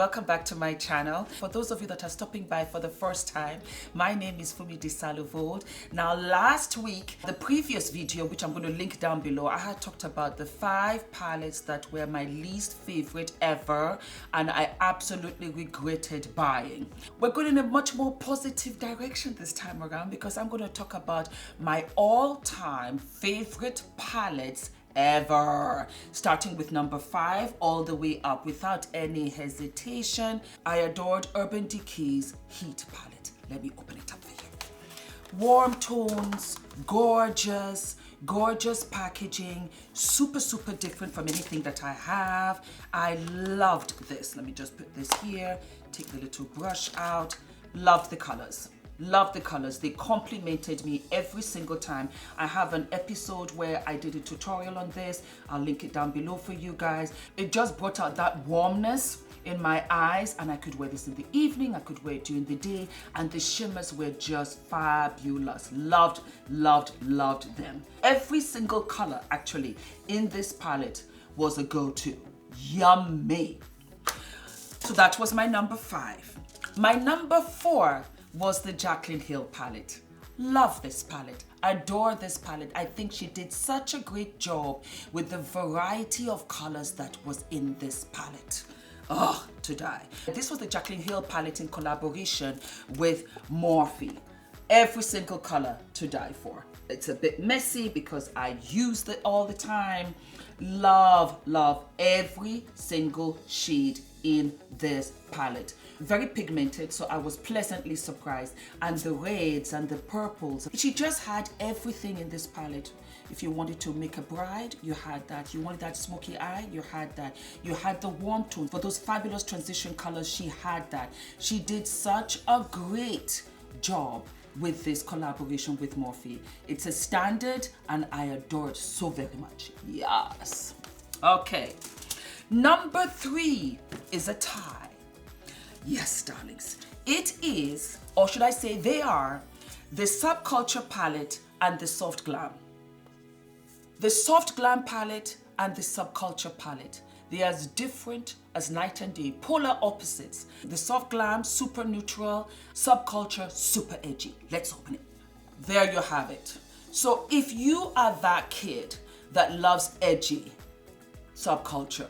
welcome back to my channel. For those of you that are stopping by for the first time, my name is Fumi Desalu-Vold. Now last week, the previous video, which I'm going to link down below, I had talked about the 5 palettes that were my least favorite ever and I absolutely regretted buying. We're going in a much more positive direction this time around because I'm going to talk about my all-time favorite palettes ever, starting with number 5 all the way up without any hesitation. I adored Urban Decay's Heat palette. Let me open it up for you. Warm tones, gorgeous packaging, super different from anything that I have. I loved this. Let me just put this here, take the little brush out. Love the colors. Love the colors. They complimented me every single time. I have an episode where I did a tutorial on this. I'll link it down below for you guys. It just brought out that warmness in my eyes, and I could wear this in the evening, I could wear it during the day, and the shimmers were just fabulous. Loved them. Every single color actually in this palette was a go-to. Yummy. So that was my number 5. My number 4 was the JACLYN Hill palette. Love this palette, adore this palette. I think she did such a great job with the variety of colors that was in this palette. Oh, to die. This was the JACLYN Hill palette in collaboration with MORPHE. Every single color to die for. It's a bit messy because I use it all the time. Love every single shade in this palette. Very pigmented, so I was pleasantly surprised. And the reds and the purples. She just had everything in this palette. If you wanted to make a bride, you had that. You wanted that smoky eye, you had that. You had the warm tone. For those fabulous transition colors, she had that. She did such a great job with this collaboration with MORPHE. It's a standard and I adore it so very much. Yes. Okay. Number 3 is a tie. Yes, darlings. It is, or should I say they are, the SUBCULTURE palette and the Soft Glam. The Soft Glam palette and the SUBCULTURE palette. They are as different as night and day, polar opposites. The Soft Glam, super neutral, SUBCULTURE, super edgy. Let's open it. There you have it. So if you are that kid that loves edgy SUBCULTURE,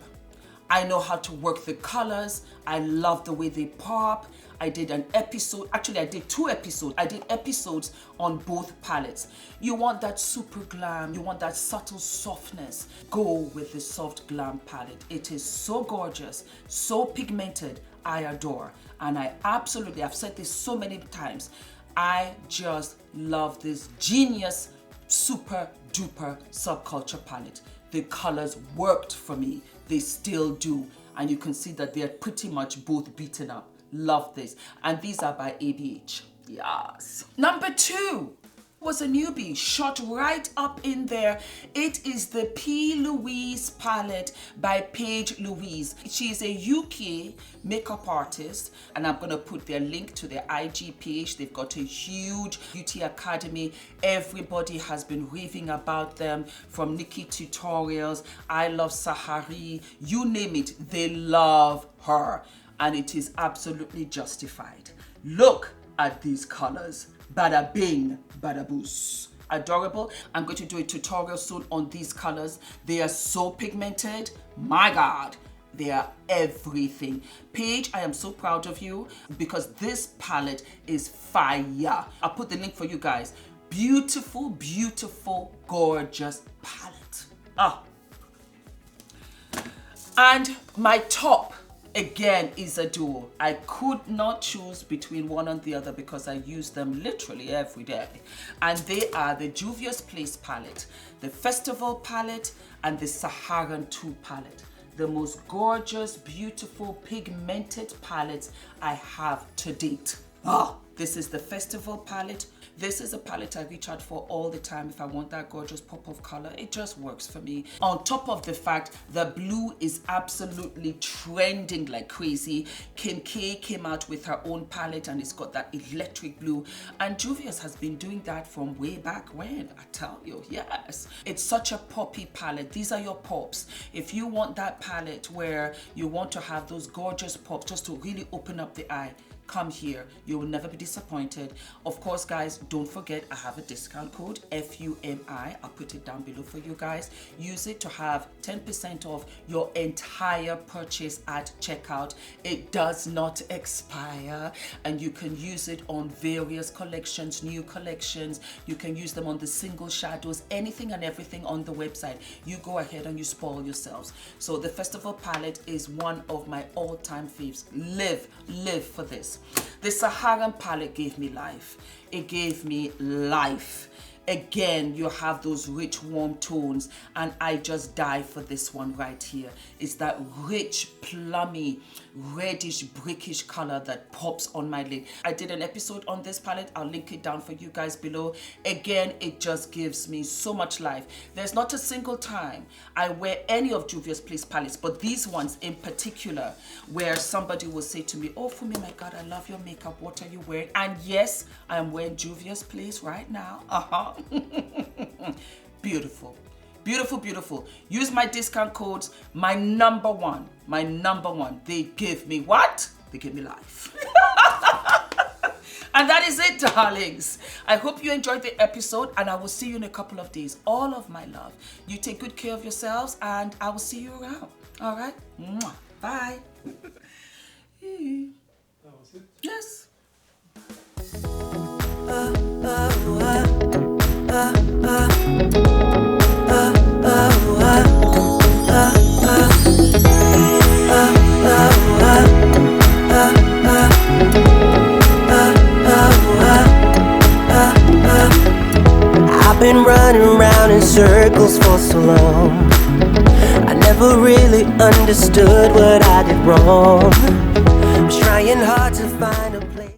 I know how to work the colors. I love the way they pop. I did an episode, actually I did 2 episodes. I did episodes on both palettes. You want that super glam, you want that subtle softness, go with the Soft Glam palette. It is so gorgeous, so pigmented, I adore. And I absolutely, I've said this so many times, I just love this genius, super duper SUBCULTURE palette. The colors worked for me. They still do. And you can see that they're pretty much both beaten up. Love this. And these are by ABH. Yes. Number 2 was a newbie, shot right up in there. It is the P. Louise palette by Paige Louise. She's a UK makeup artist, and I'm going to put their link to their IG page. They've got a huge beauty academy. Everybody has been raving about them, from Nikki tutorials, I Love Sahari, you name it, they love her, and it is absolutely justified. Look at these colors. Bada bing, bada boos. Adorable. I'm going to do a tutorial soon on these colors. They are so pigmented. My God, they are everything. Paige, I am so proud of you because this palette is fire. I'll put the link for you guys. Beautiful, gorgeous palette. Ah. And my top, again, is a duo. I could not choose between one and the other because I use them literally every day. And they are the Juvia's Place palette, the Festival palette, and the Saharan 2 palette. The most gorgeous, beautiful, pigmented palettes I have to date. Oh, this is the Festival palette. This is a palette I reach out for all the time if I want that gorgeous pop of color. It just works for me. On top of the fact the blue is absolutely trending like crazy. Kim K came out with her own palette and it's got that electric blue, and JUVIAS has been doing that from way back when, I tell you. Yes, it's such a poppy palette. These are your pops. If you want that palette where you want to have those gorgeous pops just to really open up the eye, come here. You will never be disappointed. Of course, guys, don't forget I have a discount code, FUMI. I'll put it down below for you guys. Use it to have 10% off your entire purchase at checkout. It does not expire, and you can use it on various collections, new collections. You can use them on the single shadows, anything and everything on the website. You go ahead and you spoil yourselves. So the festival palette is one of my all-time faves. Live for this. The Saharan palette gave me life. It gave me life. Again, you have those rich warm tones, and I just die for this one right here. It's that rich plummy reddish brickish color that pops on my lid. I did an episode on this palette. I'll link it down for you guys below. Again, it just gives me so much life. There's not a single time I wear any of JUVIAS Place palettes, but these ones in particular, where somebody will say to me, oh Fumi, my God, I love your makeup, what are you wearing? And yes, I'm wearing JUVIAS Place right now. Beautiful, beautiful, beautiful. Use my discount codes. My number one, they give me what? They give me life. And that is it, darlings. I hope you enjoyed the episode, and I will see you in a couple of days. All of my love. You take good care of yourselves, and I will see you around. All right? Mwah. Bye. That was it? Yes. I've been running around in circles for so long. I never really understood what I did wrong. I was trying hard to find a